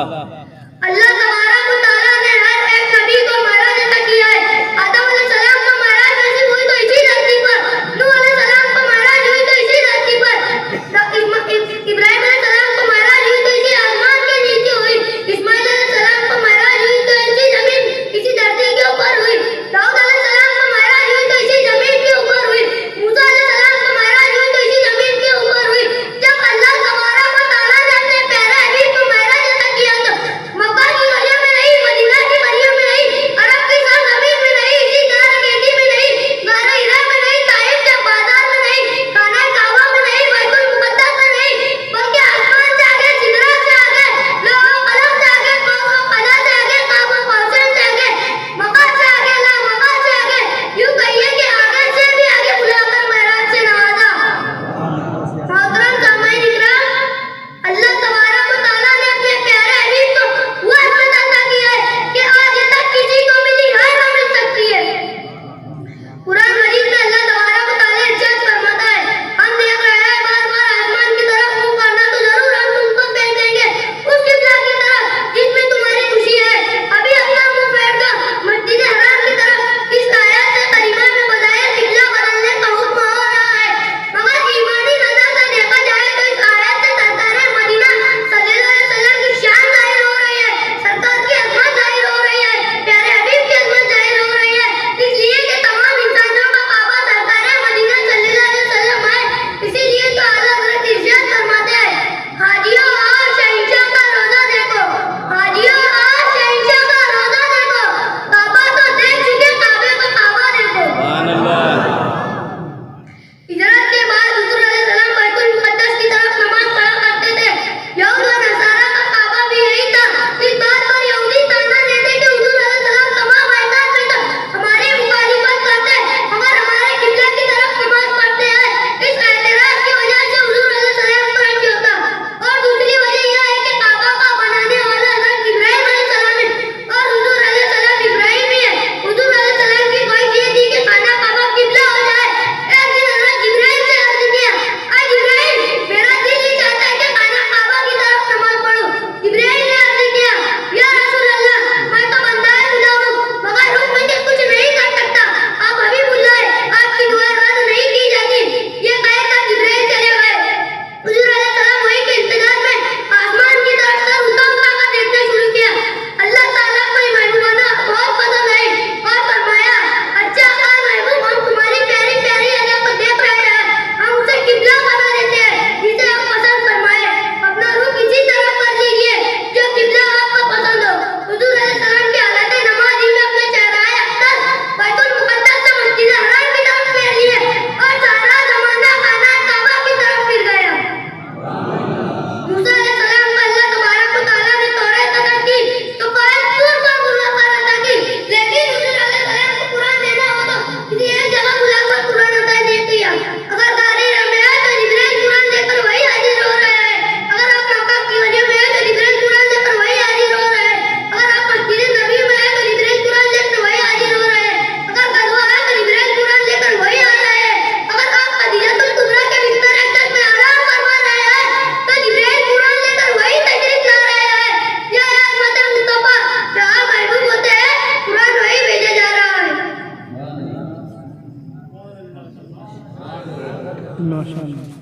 अल्लाह तबारक व तआला ने हर एक नबी को महाराज अता किया है। आदम अलैहिस्सलाम को महाराज नसीब हुई तो इसी धरती पर, नूह अलैहिस्सलाम को महाराज हुई तो इसी धरती पर, इब्राहिम अलैहिस्सलाम को महाराज हुई तो इसी आसमान के नीचे हुई, इस्माइल अलैहिस्सलाम को महाराज हुई तो इसी जमीन इसी धरती के ऊपर हुई, दाऊद अलैहिस्सलाम को महाराज हुई तो इसी जमीन के ऊपर हुई, मूसा अलैहिस्सलाम को महाराज हुई तो इसी जमीन के ऊपर हुई। जब अल्लाह तबारक व तआला ने अपने प्यारे हबीब को महाराज अता किया तो मक्का की गलियों में नहीं, मदीना की गलियों में नहीं, अरब की सरजमीन में नहीं, इसी गार गेदी में नहीं, गार हिरा में नहीं, ताइफ के बाजार में नहीं, खाना काबा में नहीं, बैतुल मुक़द्दस में नहीं, बल्कि आसमान से आगे, सिदरा से आगे, लौह कलम से आगे, कौफ कदा से आगे, काबा कौसर से आगे, मक्का से आगे, ला मक्का से आगे, यूं कहिए कि आगे से भी आगे बुलाकर महाराज से नवाजा। मोहतरम सामाईन इकराम, अल्लाह तबारक व तआला ने अपने प्यारे हबीब को वो अज़मत अता की है कि आज तक किसी को मिली है ना मिल सकती है। कुरान मजीद में अल्लाह तबारक व तआला इरशाद फरमाता है, हम देख रहे हैं बार-बार आसमान की तरफ मुंह करना तो जरूर हम तुमको फेर देंगे उस किबला की तरफ जिसमें तुम्हारी खुशी है। अभी अपना मुंह फेर दो मस्जिद हराम की तरफ। इस आयत से करीमा में बजाय किबला बदलने का हुक्म हो रहा है, मगर ईमानी नजर से देखा जाए तो इस आयत से सरकारे मदीना सल्लल्लाहु अलैहि वसल्लम की शान जाहिर हो रही है, सरकार की अज़मत जाहिर हो रही है, प्यारे हबीब की अज़मत जाहिर हो रही है, इसलिए कि तमाम इंसानों का काबा सरकारे मदीना सल्लल्लाहु अलैहि वसल्लम है। इसीलिए तो आला हज़रत इरशाद फरमाते हैं, हाजियों आओ शहंशाह का रोजा देखो, हाजियों आओ शहंशाह का रोजा देखो, काबा तो देख चुके काबे का काबा देखो। हिजरत के बाद हुज़ूर अलैहिस्सलाम बैतुल मुक़द्दस की तरफ नमाज पढ़ा करते थे। यहूद व नसारा का काबा भी यही था। इस बात पर यहूदी ताना देते कि हुज़ूर अलैहिस्सलाम तमाम आयत में तो हमारी मुखालिफत करते मगर हमारे किबला की तरफ नमाज पढ़ते हैं। इस एतराज की वजह से हुज़ूर अलैहिस्सलाम पर रद्द होता। और दूसरी वजह यह है कि काबा का बनाने वाला हज़रत इब्राहिम अलैहिस्सलाम है और हुज़ूर अलैहिस्सलाम इब्राहिम ही है। हुज़ूर अलैहिस्सलाम की ख्वाहिश ये थी कि खाना काबा किबला हो जाए। एक दिन हज़रत इब्राहिम से अर्ज़ किया, आज इब्राहिम मेरा दिल ही चाहता है कि खाना काबा की तरफ नमाज पढ़ूं। इब्राहिम ने अर्ज़ किया, या रसूल अल्लाह, मैं तो बंदाए खुदा हूं मगर हुक्म में कुछ नहीं कर सकता। आप हबीबुल्लाह है, आपकी दुआ रद्द नहीं की जाती। ये कहकर इब्राहिम चले गए। हुज़ूर अलैहिस्सलाम वही के इंतजार में आसमान की तरफ सर उठा कर देखना शुरू किया। अल्लाह ताला को ये महबूबाना बहुत पसंद आई और फरमाया, अच्छा महबूब, हम तुम्हारी प्यारी प्यारी अदा को देख रहे हैं, हम उसे किबला बना देते हैं जिसे आप पसंद फरमाए। अपना रुख इसी तरफ कर लीजिए जो किबला आपको पसंद हो। हुज़ूर अलैहिस्सलाम की हालत नमाज ही में अपने चेहराए अख्तर बैतुल मुक़द्दस से मस्जिद हराम की तरफ फेर लिए और सारा ज़माना खाना काबा की तरफ फिर गया। मूसा अलैहिस्सलाम को अल्लाह तबारक व तआला ने तौरात अता की तो क़याम तूर पर मुलाकात अता की, लेकिन हुज़ूर अलैहिस्सलाम को कुरान देना हो तो किसी एक जगह बुलाकर कुरान अता नहीं किया। अगर गारी में है तो जिब्रील कुरान लेकर वही हाजिर हो रहे हैं, अगर आप मक्का की गलियों में है तो जिब्रील कुरान लेकर वही हाजिर हो रहे हैं, अगर आप मस्जिद नबी में है तो जिब्रील कुरान लेकर वही हाजिर हो रहे हैं, अगर गज़वा है तो जिब्रील कुरान लेकर वही आ रहे हैं, अगर आप खदीजतुल कुबरा के बिस्तर अक़दस में आराम फरमा रहे हैं तो जिब्रील कुरान लेकर वही तशरीफ ला रहे हैं। यह अज़मत मुस्तफ़ा जहाँ महबूब होते हैं कुरान वही भेजा जा रहा है। माशाअल्लाह।